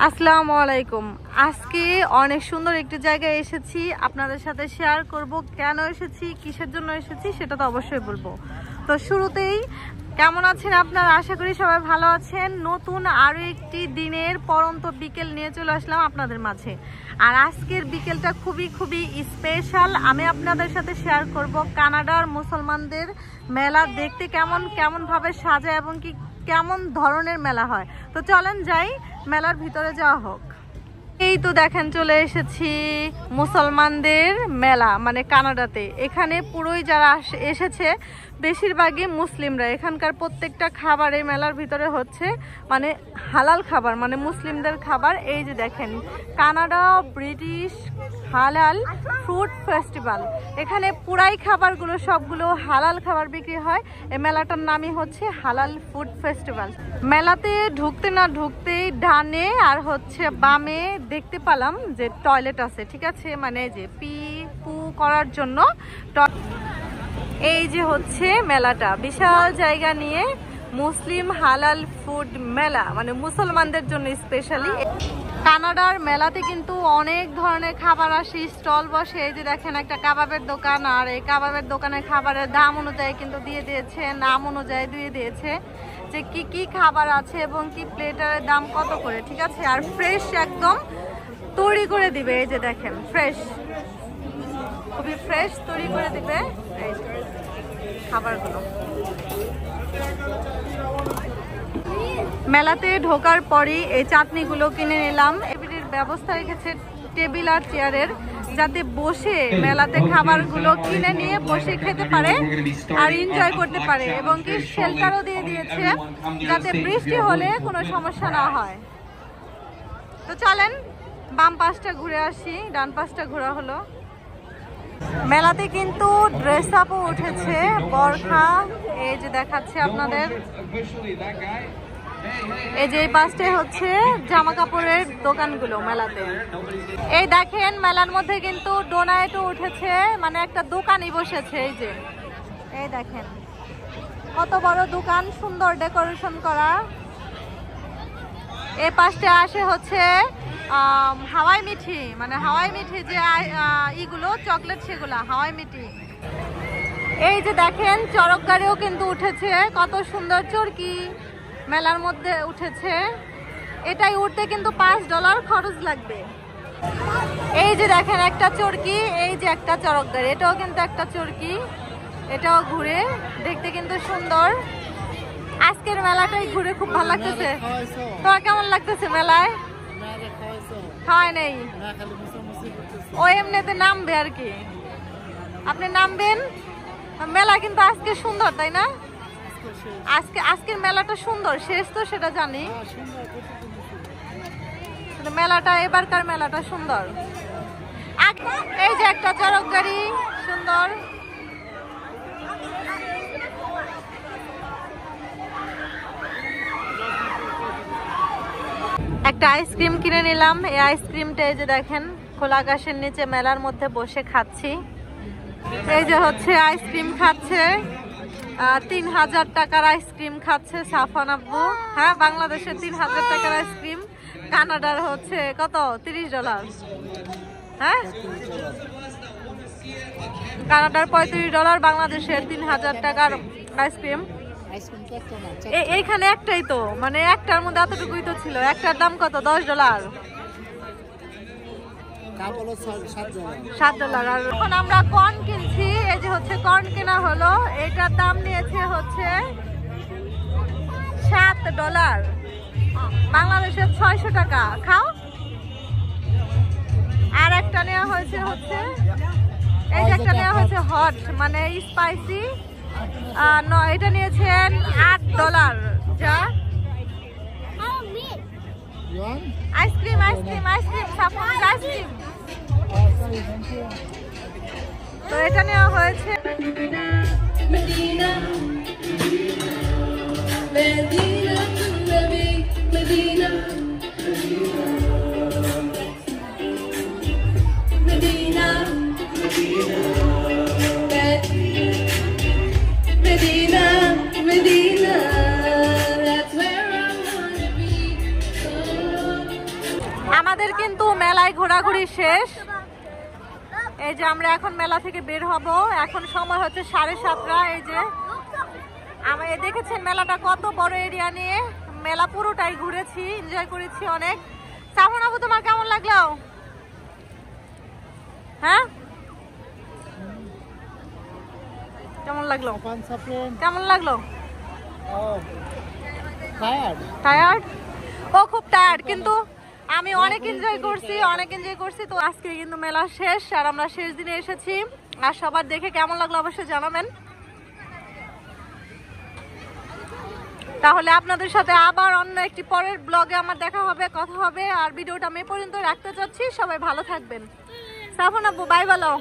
আসসালামু আলাইকুম। আজকে অনেক সুন্দর একটি জায়গায় এসেছি, আপনাদের সাথে শেয়ার করব কেন এসেছি, কিসের জন্য এসেছি সেটা তো অবশ্যই বলবো। তো শুরুতেই কেমন আছেন আপনারা? আশা করি সবাই ভালো আছেন। নতুন আরও একটি দিনের পরন্ত বিকেল নিয়ে চলে আসলাম আপনাদের মাঝে। আর আজকের বিকেলটা খুবই স্পেশাল। আমি আপনাদের সাথে শেয়ার করব কানাডার মুসলমানদের মেলা দেখতে কেমন ভাবে সাজায় এবং কি কেমন ধরনের মেলা হয়। তো চলেন যাই, মেলার ভিতরে যাওয়া হোক। এই তো দেখেন চলে এসেছি মুসলমানদের মেলা, মানে কানাডাতে। এখানে পুরোই যারা এসেছে বেশিরভাগই মুসলিমরা। এখানকার প্রত্যেকটা খাবার এই মেলার ভিতরে হচ্ছে মানে হালাল খাবার, মানে মুসলিমদের খাবার। এই যে দেখেন কানাডা ব্রিটিশ হালাল ফুড ফেস্টিভ্যাল। এখানে পুরাই খাবারগুলো সবগুলো হালাল খাবার বিক্রি হয়। এই মেলাটার নামই হচ্ছে হালাল ফুড ফেস্টিভ্যাল। মেলাতে ঢুকতে না ঢুকতেই ডানে আর হচ্ছে বামে দেখতে পেলাম যে টয়লেট আছে, ঠিক আছে, মানে যে পু করার জন্য। এই যে হচ্ছে মেলাটা, বিশাল জায়গা নিয়ে মুসলিম হালাল ফুড মেলা, মানে মুসলমানদের জন্য স্পেশালি। কানাডার মেলাতে কিন্তু অনেক ধরনের খাবার আসে, স্টল বসে। এই যে দেখেন একটা কাবাবের দোকান, আর এই কাবাবের দোকানের খাবারের দাম অনুযায়ী কিন্তু দিয়ে দিয়েছে, নাম অনুযায়ী দিয়ে দিয়েছে যে কি খাবার আছে এবং কি প্লেটারের দাম কত করে, ঠিক আছে। আর ফ্রেশ একদম তৈরি করে দিবে। এই যে দেখেন ফ্রেশ, খুবই ফ্রেশ তৈরি করে দিবে এই যে খাবারগুলো। মেলাতে ঢোকার পরই এই চাটনিগুলো কিনে নিলাম। এবিটির ব্যবস্থা রেখেছে টেবিল আর চেয়ারের, যাতে বসে মেলাতে খাবারগুলো কিনে নিয়ে বসে খেতে পারে আর এনজয় করতে পারে, এবং কি শেল্টারও দিয়ে দিয়েছে যাতে বৃষ্টি হলে কোনো সমস্যা না হয়। তো চলেন বাম পাশটা ঘুরে আসি, ডান পাশটা ঘোরা হলো। মেলাতে কিন্তু ড্রেস আপও উঠেছে, বরখা। এই যে দেখাচ্ছে আপনাদের, এই যে এই পাশে হচ্ছে জামা কাপড়ের দোকানগুলো মেলাতে। এই দেখেন মেলার মধ্যে কিন্তু ডোনায়েটও উঠেছে, মানে একটা দোকানই বসেছে। এই যে এই দেখেন কত বড় দোকান, সুন্দর ডেকোরেশন করা। এই পাশে আসে হচ্ছে হাওয়াই মিঠি, মানে হাওয়াই মিঠি যে ইগুলো চকলেট, সেগুলা হাওয়াই মিঠি। এই যে দেখেন চড়ক গাড়িও কিন্তু উঠেছে, কত সুন্দর চরকি মেলার মধ্যে উঠেছে। এটাই উঠতে কিন্তু $5 খরচ লাগবে। এই যে দেখেন একটা চরকি, এই যে একটা চড়ক গাড়ি, এটাও কিন্তু একটা চরকি, এটাও ঘুরে দেখতে কিন্তু সুন্দর। আজকের মেলাটাই ঘুরে খুব ভালো লাগতেছে। তোমার কেমন লাগতেছে মেলায়? খাওয়াই নেই, ও এমনিতে নামবে আর কি, আপনি নামবেন। মেলা কিন্তু আজকে সুন্দর, তাই না? আজকের মেলাটা সুন্দর, শেষ তো সেটা জানি, মেলাটা এবারকার মেলাটা সুন্দর। এই যে একটা চড়ক গাড়ি সুন্দর। একটা আইসক্রিম কিনে নিলাম। এই আইসক্রিমটা এই যে দেখেন খোলা আকাশের নিচে মেলার মধ্যে বসে খাচ্ছি। এই যে হচ্ছে আইসক্রিম খাচ্ছে, 3000 টাকার আইসক্রিম খাচ্ছে সাফান আব্বু। হ্যাঁ, বাংলাদেশের 3000 টাকার আইসক্রিম, কানাডার হচ্ছে কত $30। হ্যাঁ, কানাডার $35, বাংলাদেশের 3000 টাকার আইসক্রিম। এইখানে একটাই তো, মানে একটার মধ্যে এতটুকুই তো ছিল। একটার দাম কত? $10, $7। আর এখন আমরা কর্ন কিনছি। এই যে হচ্ছে কর্ন কেনা হলো, এটার দাম নিয়েছে হচ্ছে $7, বাংলাদেশের 600 টাকা। খাও। আর একটা নেওয়া হয়েছে হচ্ছে এই যে একটা নেওয়া হয়েছে হট, মানে স্পাইসি। এটা নিয়েছেন $8। যা আইসক্রিম সাফানের আইসক্রিম, তো এটা নেওয়া হয়েছে। আমাদের কিন্তু মেলায় ঘোরাঘুরি শেষ। এই যে আমরা এখন মেলা থেকে বের হব, এখন সময় হচ্ছে 7:30। এই যে আমরা দেখেছেন মেলাটা কত বড় এরিয়া নিয়ে, মেলা পুরোটাই ঘুরেছি, এনজয় করেছি অনেক। সাফন আপু তোমার কেমন লাগলো? হ্যাঁ কেমন লাগলো? কেমন লাগলো? টায়ার্ড? ও খুব টায়ার্ড, কিন্তু আমি অনেক এনজয় করছি। তো আজকে কিন্তু মেলা শেষ আর আমরা শেষ দিনে এসেছি। আর সবার দেখে কেমন লাগলো অবশ্যই জানাবেন। তাহলে আপনাদের সাথে আবার অন্য একটি পরের ব্লগে আমার দেখা হবে, কথা হবে। আর ভিডিওটা আমি পর্যন্ত রাখতে চাচ্ছি। সবাই ভালো থাকবেন। সাফন আপু বাই বলো।